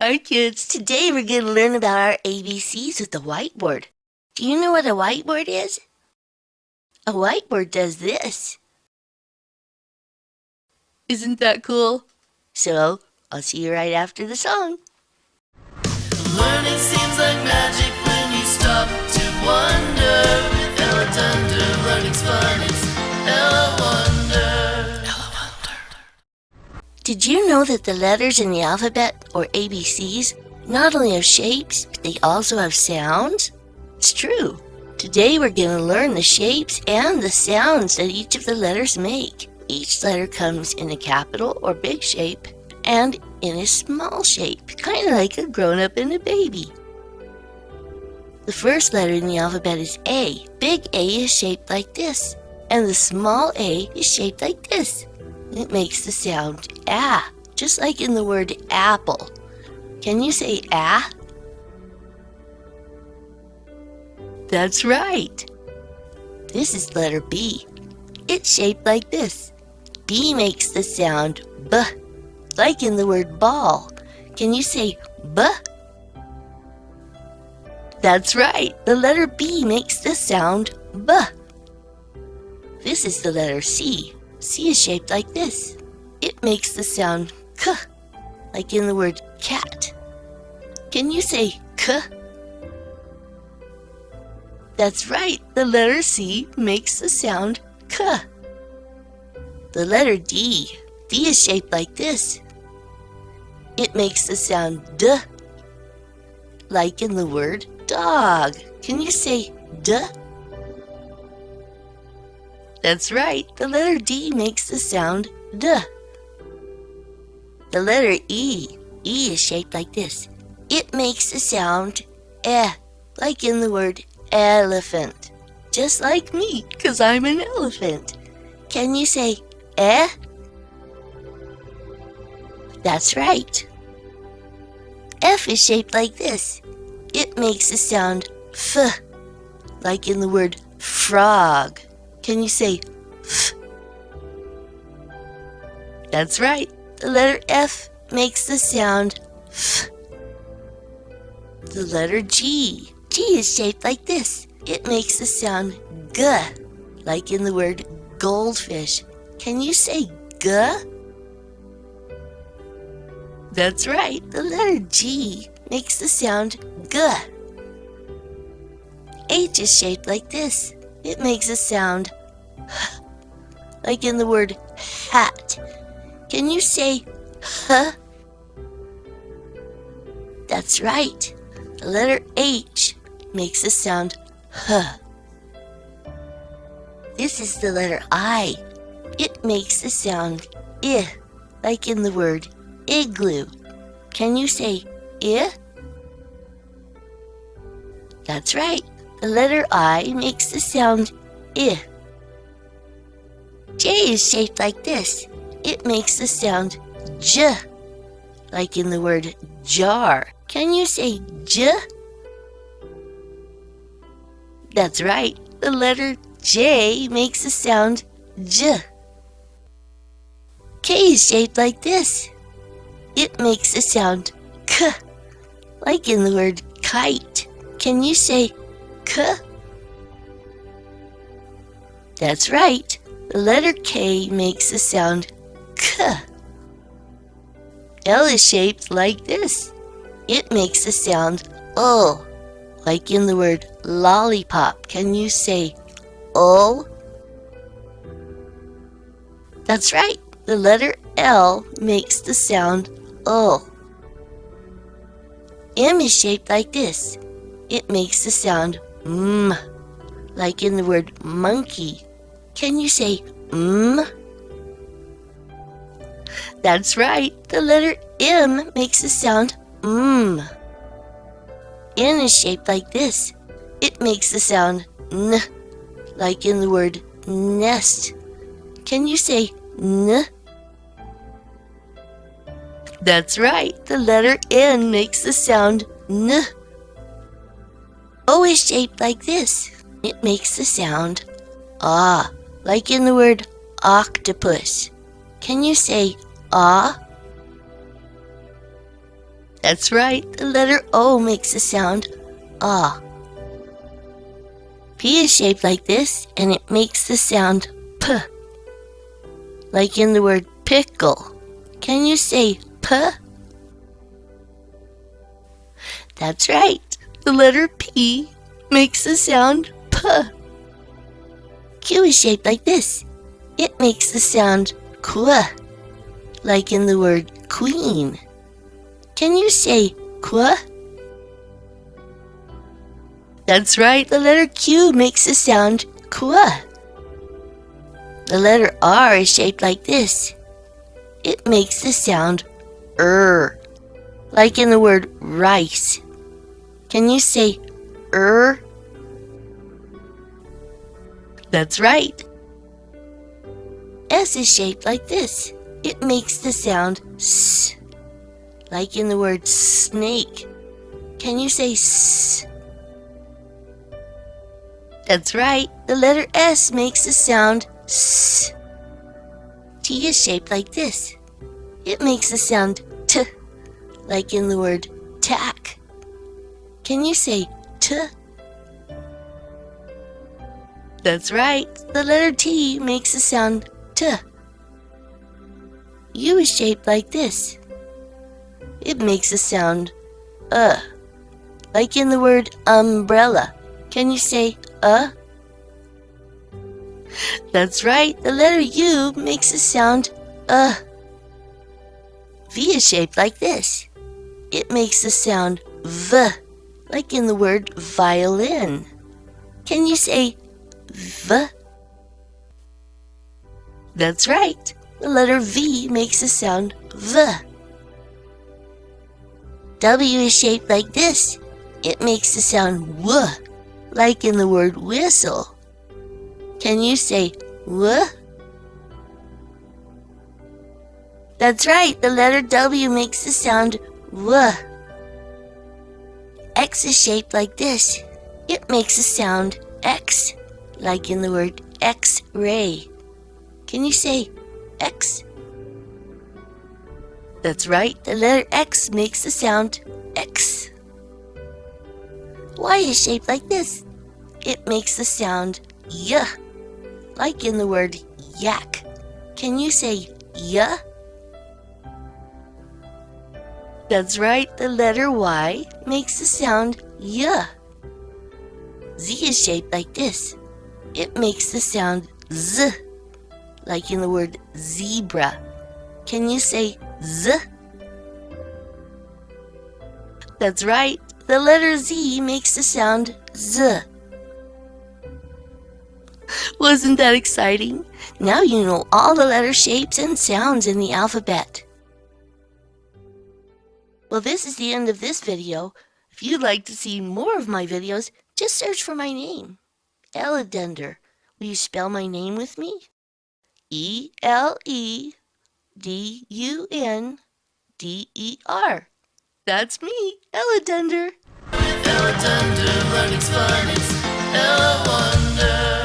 Hi kids, today we're going to learn about our ABCs with the whiteboard. Do you know what a whiteboard is? A whiteboard does this. Isn't that cool? So, I'll see you right after the song. Learning seems like magic when you stop to wonder. With Eledunder, learning's fun, it's EleWonder. Did you know that the letters in the alphabet, or ABCs, not only have shapes, but they also have sounds? It's true. Today we're going to learn the shapes and the sounds that each of the letters make. Each letter comes in a capital or big shape and in a small shape, kind of like a grown-up and a baby. The first letter in the alphabet is A. Big A is shaped like this, and the small a is shaped like this. It makes the sound ah, just like in the word apple. Can you say ah? That's right. This is letter B. It's shaped like this. B makes the sound b, like in the word ball. Can you say b? That's right. The letter B makes the sound b. This is the letter C. C is shaped like this. It makes the sound k, like in the word cat. Can you say k? That's right. The letter C makes the sound k. The letter D. D is shaped like this. It makes the sound d, like in the word dog. Can you say d? That's right. The letter D makes the sound d. The letter E. E is shaped like this. It makes the sound eh, like in the word elephant. Just like me, 'cause I'm an elephant. Can you say eh? That's right. F is shaped like this. It makes the sound f, like in the word frog. Can you say f? That's right. The letter F makes the sound f. The letter G. G is shaped like this. It makes the sound g, like in the word goldfish. Can you say g? That's right. The letter G makes the sound g. H is shaped like this. It makes a sound h, like in the word hat. Can you say h? That's right. The letter H makes the sound h. This is the letter I. It makes the sound I, like in the word igloo. Can you say I? That's right. The letter I makes the sound I. J is shaped like this. It makes the sound j, like in the word jar. Can you say j? That's right. The letter J makes the sound j. K is shaped like this. It makes the sound k, like in the word kite. Can you say k? That's right. The letter K makes the sound k. L is shaped like this. It makes the sound O, like in the word lollipop. Can you say O? That's right. The letter L makes the sound O. M is shaped like this. It makes the sound M, like in the word monkey. Can you say M? That's right. The letter M makes the sound M. N is shaped like this. It makes the sound N, like in the word nest. Can you say N? That's right. The letter N makes the sound N. O is shaped like this. It makes the sound ah, like in the word octopus. Can you say ah? That's right, the letter O makes the sound ah. P is shaped like this, and it makes the sound P, like in the word pickle. Can you say P? That's right, the letter P makes the sound P. Q is shaped like this. It makes the sound Q, like in the word queen. Can you say Q? That's right, the letter Q makes the sound Q. The letter R is shaped like this. It makes the sound like in the word rice. Can you say That's right. S is shaped like this. It makes the sound S, like in the word snake. Can you say S? That's right, the letter S makes the sound S. T is shaped like this. It makes the sound T, like in the word tack. Can you say T? That's right, the letter T makes the sound T. U is shaped like this. It makes the sound like in the word umbrella. Can you say That's right, the letter U makes the sound V is shaped like this. It makes the sound V, like in the word violin. Can you say V? That's right, the letter V makes the sound V. W is shaped like this. It makes the sound W, like in the word whistle. Can you say W? That's right, the letter W makes the sound W. X is shaped like this. It makes the sound X, like in the word X-ray. Can you say X? That's right, the letter X makes the sound X. Y is shaped like this. It makes the sound Y, like in the word yak. Can you say Y? That's right, the letter Y makes the sound Y. Z is shaped like this. It makes the sound Z, like in the word zebra. Can you say Z? That's right, the letter Z makes the sound Z. Wasn't that exciting? Now you know all the letter shapes and sounds in the alphabet. Well, this is the end of this video. If you'd like to see more of my videos, just search for my name, Eledunder. Will you spell my name with me? EleDunder. That's me, Eledunder. With EleDunder, learning's fun. It's EleWonder.